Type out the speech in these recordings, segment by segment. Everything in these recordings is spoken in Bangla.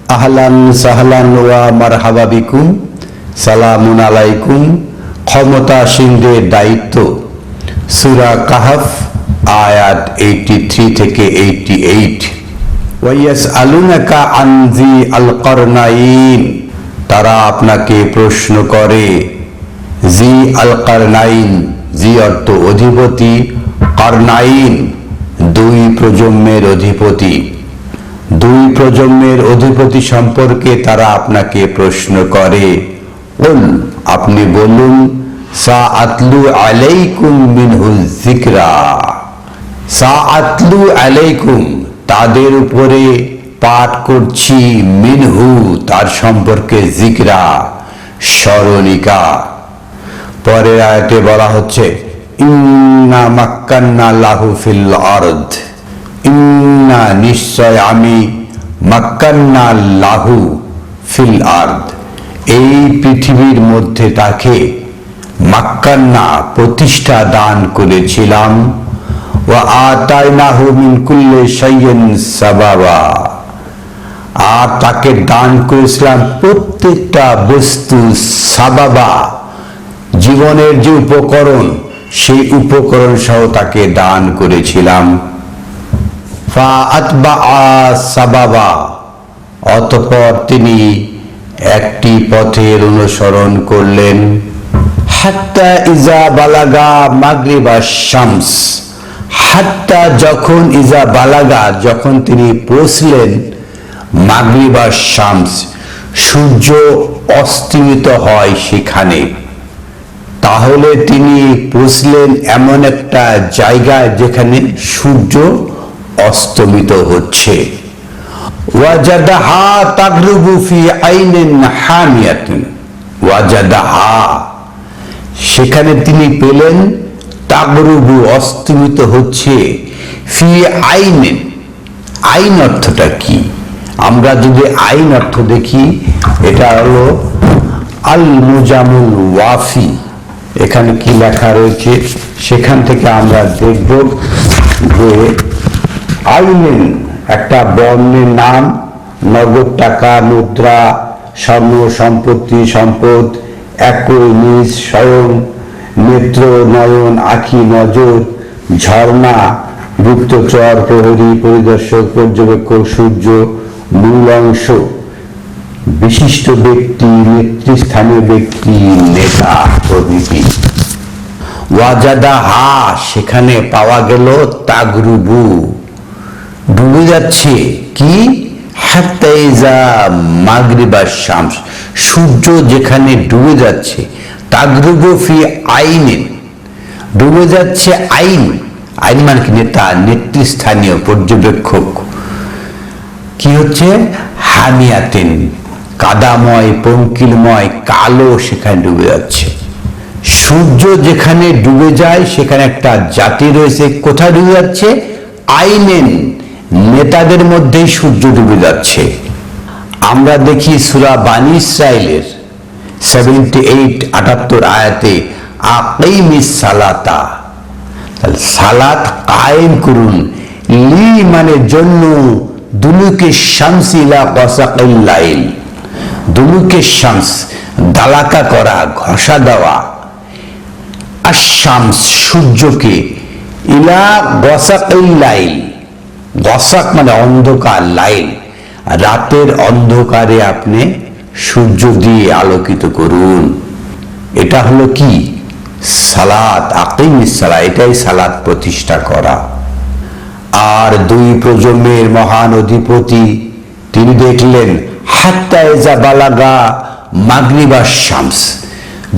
আহলান সাহলান ওয়া মারহাবা বিকুম, সালামুন আলাইকুম। ক্ষমতাসীনদের দায়িত্ব, সূরা কাহফ আয়াত 83 থেকে 88। ওয়াইয়াসআলুনাকা আন যি আল কারনাইন, তারা আপনাকে প্রশ্ন করে। জি আল কারনাইন, জি অর্থ অধিপতি, কারনাইন দুই প্রজন্মের অধিপতি। দুই প্রজন্মের অধিপতি সম্পর্কে তারা আপনাকে প্রশ্ন করে। আপনি বলুন, সাআতলু আলাইকুম মিনহু যিকরা, সাআতলু আলাইকুম তাদের উপরে পাঠ করছি, মিনহু তার সম্পর্কে, যিকরা স্মরণিকা। পরের আয়াতে বলা হচ্ছে, ইন্না মাক্কান্না লাহু ফিল আরদ, ইন্না নিশ্চয় আমি, মাক্কান্না লাহু ফিল আরদ এই পৃথিবীর মধ্যে তাকে, মাক্কান্না প্রতিষ্ঠা দান করেছিলাম, ওয়া আতাইনাহু মিন কুল্লি শাইইন সাবাবা আর তাকে দান করেছিলাম প্রত্যেকটা বস্তু, সাবাবা জীবনের যে উপকরণ, সেই উপকরণ সহ তাকে দান করেছিলাম। সাবাবা অতঃপর তিনি একটি পথের অনুসরণ করলেন। হাত্তা ইজা বালাগা মাগরিবা শামস, হাত্তা যখন, ইজা বালাগা যখন তিনি পৌঁছলেন, মাগরিবা শামস সূর্য অস্তমিত হয় সেখানে। তাহলে তিনি পৌঁছলেন এমন একটা জায়গায় যেখানে সূর্য অস্তমিত হচ্ছে। ওয়াজাদাহা তাগরুবু ফি আইনিন হামিয়াতিন, ওয়াজাদাহা সেখানে তিনি পেলেন, তাগরুবু অস্তমিত হচ্ছে, ফি আইনিন, আইন অর্থটা কি? আমরা যদি আইন অর্থ দেখি, এটা হলো আল মুজামুল ওয়াফি। এখানে কি লেখা রয়েছে সেখান থেকে আমরা দেখব যে আইনেন একটা বর্ণের নাম, নগদ টাকা, মুদ্রা, স্বর্ণ, সম্পত্তি, সম্পদ, একই, নিজ, স্বয়ং, নেত্র, নয়ন, আখি, নজর, ঝর্ণা, গুপ্তচর, প্রহরী, পরিদর্শক, পর্যবেক্ষক, সূর্য, মূল অংশ, বিশিষ্ট ব্যক্তি, নেতৃস্থানীয় ব্যক্তি, নেতা প্রভৃতি। ওয়াজাদাহা সেখানে পাওয়া গেল, তাগরুবু ডুবে যাচ্ছে, কি? হাত্তা ইজা মাগরিবা শামস সূর্য যেখানে ডুবে যাচ্ছে, তাগরুবু ফি আইনিন ডুবে যাচ্ছে, আইন, আইন মানে কি? নেতা, নেতৃস্থানীয়, পর্যবেক্ষক। কি হচ্ছে? হামিয়াতিন কাদাময়, পঙ্কিলময়, কালো সেখানে ডুবে যাচ্ছে। সূর্য যেখানে ডুবে যায় সেখানে একটা জাতি রয়েছে। কোথায় ডুবে যাচ্ছে? আইনেন, নেতাদের মধ্যেই সূর্য ডুবে যাচ্ছে। আমরা দেখি সূরা বানী ইসরাইলের 78 আয়াতে, আকিমিস সালাতা, সালাত কায়েম করুন, লি মানে জন্য, দুলুকে শামস ইলা গাসাকিল লাইল, দুলুকে শামস দালাকা করা, ঘষা দেওয়া, আশ-শামস সূর্যকে, ইলা গাসাকিল লাইল, গাসাক মানে অন্ধকার, লাইল রাতের অন্ধকারে আপনি সূর্য দিয়ে আলোকিত করুন। এটা হলো কি? সালাত, আকিমিস সালাত, এটাই সালাত প্রতিষ্ঠা করা। আর দুই প্রজন্মের মহান অধিপতি তিনি দেখলেন, হাত্তা ইজা বালাগা মাগরিবা শামস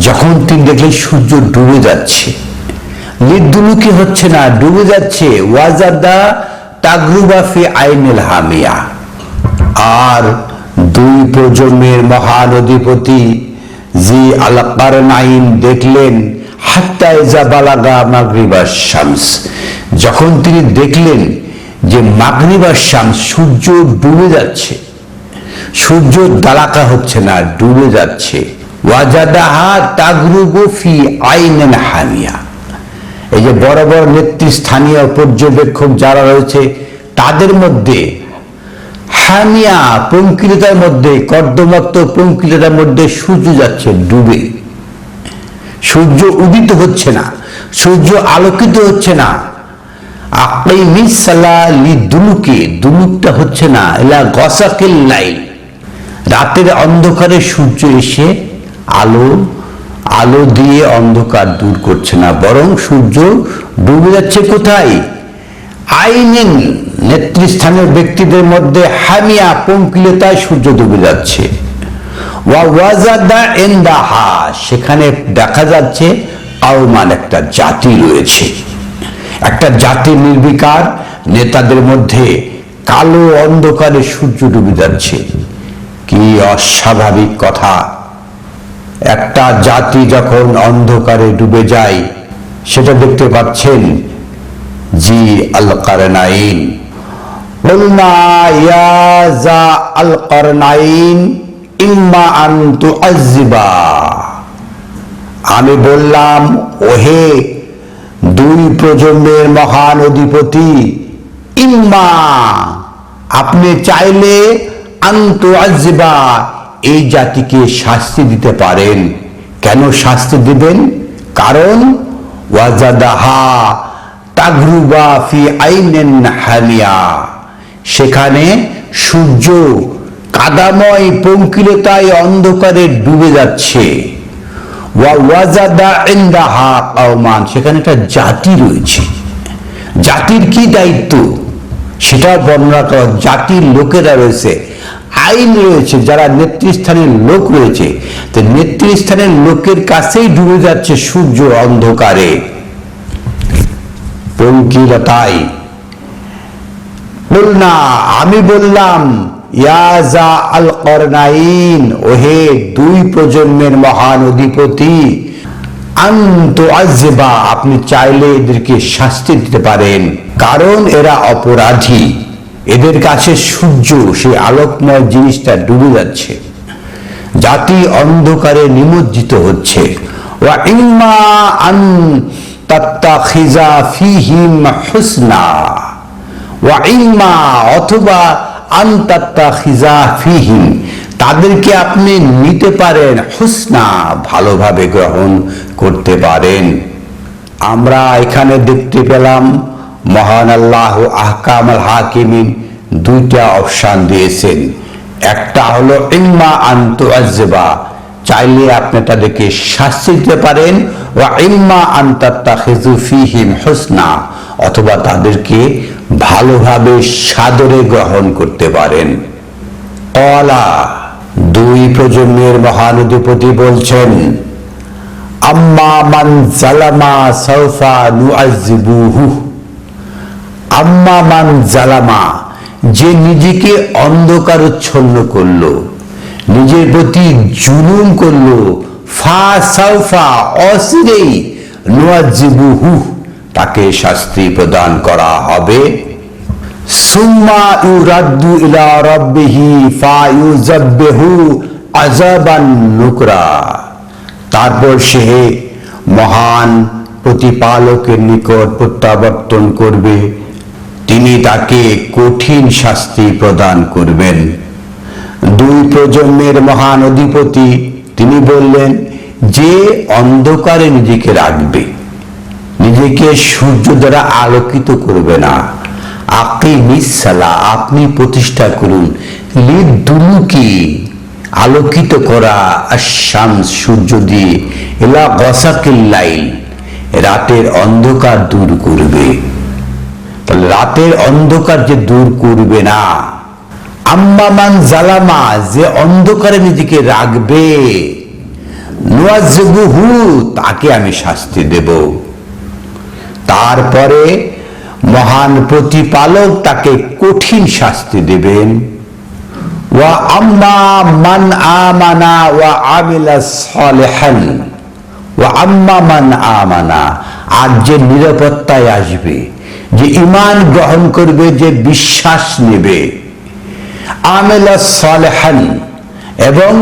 যখন তিনি দেখলেন সূর্য ডুবে যাচ্ছে, লিদ্দুলুকি হচ্ছে না, ডুবে যাচ্ছে, ওয়াজাদা তাগরুবা ফি আইনিল হামিয়া। আর দুই প্রজন্মের মহান অধিপতি জি আল কারনাইন দেখলেন, হাত্তা ইজা বালাগা মাগরিবা শামস যখন তিনি দেখলেন যে মাগরিবা শামস সূর্য ডুবে যাচ্ছে, সূর্য দালাকা হচ্ছে না, ডুবে যাচ্ছে। ওয়াজাদাহা তাগরুবু ফি আইনিন হামিয়া, এই যে বড় বড় নেতৃস্থানীয় পর্যবেক্ষক যারা রয়েছে তাদের মধ্যে হামিয়া, পঙ্কিলতার মধ্যে, কর্দমাক্ত পঙ্কিলতার মধ্যে সূর্য যাচ্ছে ডুবে। সূর্য উদিত হচ্ছে না, সূর্য আলোকিত হচ্ছে না। আকিমিস সালাহ লিদুলুকি, দুলুকটা হচ্ছে না, ইলা গসাকিল লাইল, রাতের অন্ধকারে সূর্য এসে আলো দিয়ে অন্ধকার দূর করছে না, বরং সূর্য ডুবে যাচ্ছে কোথায়? আইনিন, নেতৃস্থানীয় ব্যক্তিদের মধ্যে হামিয়া, পঙ্কিলতায় সূর্য ডুবে যাচ্ছে। ওয়া ওয়াজাদা ইনদাহা, সেখানে দেখা যাচ্ছে আওমান, একটা জাতি রয়েছে, একটা জাতি নির্বিকার, নেতাদের মধ্যে কালো অন্ধকারে সূর্য ডুবে যাচ্ছে। কি অস্বাভাবিক কথা! একটা জাতি যখন অন্ধকারে ডুবে যায়, সেটা দেখতে পাচ্ছেন জি আল কারনাইন। কুলনা ইয়া যা আল কারনাইন ইম্মা আন তুআযযিবা, আমি বললাম, ওহে দুই প্রজন্মের মহান অধিপতি, ইম্মা, আপনি চাইলে আন তুআযযিবা, এই জাতিকে শাস্তি দিতে পারেন। কেন শাস্তি দিবেন? কারণ ওয়াজাদাহা তাগরুবা ফি আইনিন হামিয়া, সেখানে সূর্য কাদাময় পঙ্কিলতায় অন্ধকারে ডুবে যাচ্ছে। ওয়া ওয়াজাদা ইনদাহা কওমান, সেখানে একটা জাতি রয়েছে। জাতির কি দায়িত্ব সেটা বর্ণনা করা, জাতির লোকেরা রয়েছে, আইন রয়েছে, যারা নেতৃস্থানের লোক রয়েছে। তো নেতৃস্থানের লোকের কাছেই ডুবে যাচ্ছে সূর্য অন্ধকারে, পঙ্কিলতায়। বলনা, আমি বললাম, ইয়াজা আল কারনাইন, ওহে দুই প্রজন্মের মহান অধিপতি, আন তুআযযিবা, আপনি চাইলে এদেরকে শাস্তি দিতে পারেন, কারণ এরা অপরাধী। এদের কাছে সূর্য, সেই আলোকময় জিনিসটা ডুবে যাচ্ছে, জাতি অন্ধকারে নিমজ্জিত হচ্ছে। ওয়া ইম্মা আন তাত্তাখিযা ফীহিম হুসনা, ওয়া ইম্মা, অথবা আন তাত্তাখিযা ফীহিম, তাদেরকে আপনি নিতে পারেন, হুসনা, ভালোভাবে গ্রহণ করতে পারেন। আমরা এখানে দেখতে পেলাম মহান আল্লাহ আহকামুল হাকিমিন দুইটা অপশন দিয়েছেন। একটা হলো ইম্মা আন তুআযযিবা, চাইলে আপনি তাদেরকে শাস্তি দিতে পারেন, ওয়া ইম্মা আন তাত্তাখিযু ফীহিম হুসনা, অথবা তাদেরকে ভালোভাবে সাদরে গ্রহণ করতে পারেন। ক্বালা, দুই প্রজন্মের মহান অধিপতি বলছেন, আম্মা মান জালামা সাওফা নুআযযিবুহু, আম্মা মান জালামা, যে নিজেকে অন্ধকারচ্ছন্ন করলো, নিজের প্রতি জুলুম করলো, ফা সাওফা, অচিরেই, নুআযযিবুহু, তাকে শাস্তি প্রদান করা হবে। সুম্মা ইউরাদ্দু ইলা রাব্বিহি ফায়ুযাব্বিহু আযাবান নুকরা, তারপর সে মহান প্রতিপালকের নিকট প্রত্যাবর্তন করবে, তিনি তাকে কঠিন শাস্তি প্রদান করবেন। দুই প্রজন্মের মহান অধিপতি তিনি বললেন, যে অন্ধকারে নিজেকে রাখবে, নিজেকে সূর্য দ্বারা আলোকিত করবে না, আকিমিস সালাহ, আপনি প্রতিষ্ঠা করুন, লিদুলুকি, আলোকিত করা, আশ-শামস, সূর্য দিয়ে, ইলা গসাকিল লাইল, রাতের অন্ধকার দূর করবে। তাহলে রাতের অন্ধকার যে দূর করবে না, আম্মা মান জালামা, যে অন্ধকারে নিজেকে রাখবে, নুআযযিবুহু, তাকে আমি শাস্তি দেব। তারপরে মহান প্রতিপালক তাকে কঠিন শাস্তি দেবেন। ওয়া আম্মা মান আমানা ওয়া আমিলা সালিহান, ওয়া আম্মা মান আমানা, আর যে নিরাপত্তায় আসবে, যে ঈমান গ্রহণ করবে, যে বিশ্বাস নেবে, আমিলা সালিহান, এবং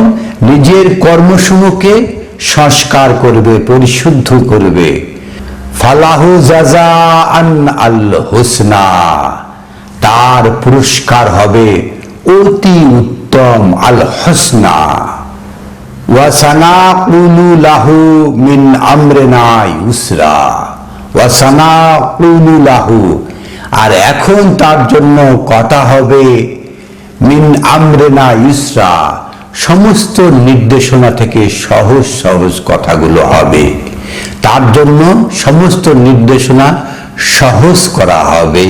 নিজের কর্মসমূহকে সংস্কার করবে, পরিশুদ্ধ করবে, ফালাহু জাযাআন আল হুসনা, তার পুরস্কার হবে অতি উত্তম, আল হসনা, ওয়া সানাকুলু লাহু মিন আমরিনা ইউসরা, ওয়া সানাকুলু লাহু, আর এখন তার জন্য কথা হবে মিন আমরিনা ইউসরা, সমস্ত নির্দেশনা থেকে সহজ সহজ কথাগুলো হবে। তার জন্য সমস্ত নির্দেশনা সহজ করা হবে।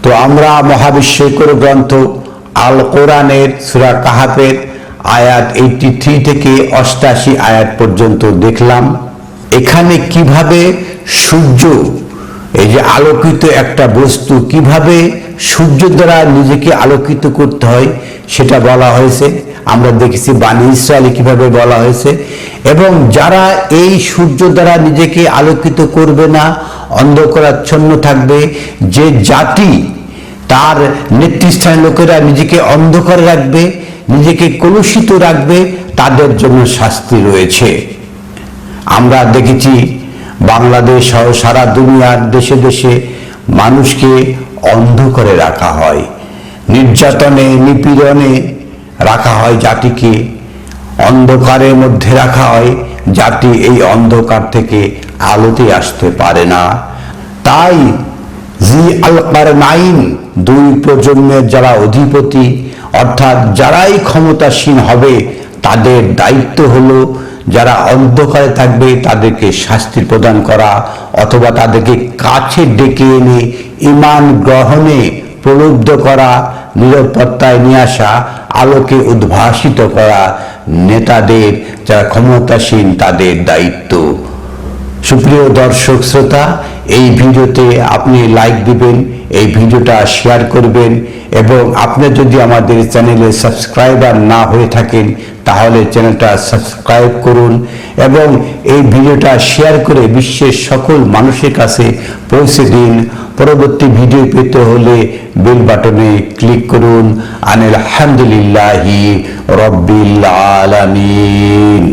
তো আমরা মহাবিশ্বকর গ্রন্থ আল কোরআনের সূরা কাহাফের আয়াত 83 থেকে 88 আয়াত পর্যন্ত দেখলাম। এখানে কিভাবে সূর্য, এই যে আলোকিত একটা বস্তু, কিভাবে সূর্য দ্বারা নিজেকে আলোকিত করতে হয় সেটা বলা হয়েছে। আমরা দেখেছি বানী ইসরায়েলে কিভাবে বলা হয়েছে। এবং যারা এই সূর্য দ্বারা নিজেকে আলোকিত করবে না, অন্ধকারাচ্ছন্ন থাকবে, যে জাতি তার নেতৃস্থানীয় লোকেরা নিজেকে অন্ধকারে রাখবে, নিজেকে কলুষিত রাখবে, তাদের জন্য শাস্তি রয়েছে। আমরা দেখেছি বাংলাদেশ সহ সারা দুনিয়ার দেশে দেশে মানুষকে অন্ধকারে রাখা হয়, নির্যাতনে নিপীড়নে রাখা হয়, জাতিকে অন্ধকারের মধ্যে রাখা হয়। জাতি এই অন্ধকার থেকে আলোতে আসতে পারে না। তাই জি আল কারনাইন, দুই প্রজন্মের যারা অধিপতি, অর্থাৎ যারাই ক্ষমতাসীন হবে, তাদের দায়িত্ব হলো যারা অন্ধকারে থাকবে তাদেরকে শাস্তি প্রদান করা, অথবা তাদেরকে কাছে ডেকে এনে ঈমান গ্রহণে প্রলুব্ধ করা, নিরাপত্তায় নিয়ে আসা, আলোকে উদ্ভাসিত করা নেতাদের, যারা ক্ষমতাসীন, তাদের দায়িত্ব। সুপ্রিয় দর্শক শ্রোতা, এই ভিডিওতে আপনি লাইক দিবেন, এই ভিডিওটা শেয়ার করবেন, এবং আপনি যদি আমাদের চ্যানেলে সাবস্ক্রাইবার না হয়ে থাকেন তাহলে চ্যানেলটা সাবস্ক্রাইব করুন, এবং এই ভিডিওটা শেয়ার করে বিশ্বের সকল মানুষের কাছে পৌঁছে দিন। পরবর্তী ভিডিও পেতে হলে বেল বাটনে ক্লিক করুন। আলহামদুলিল্লাহি রাব্বিল আলামিন।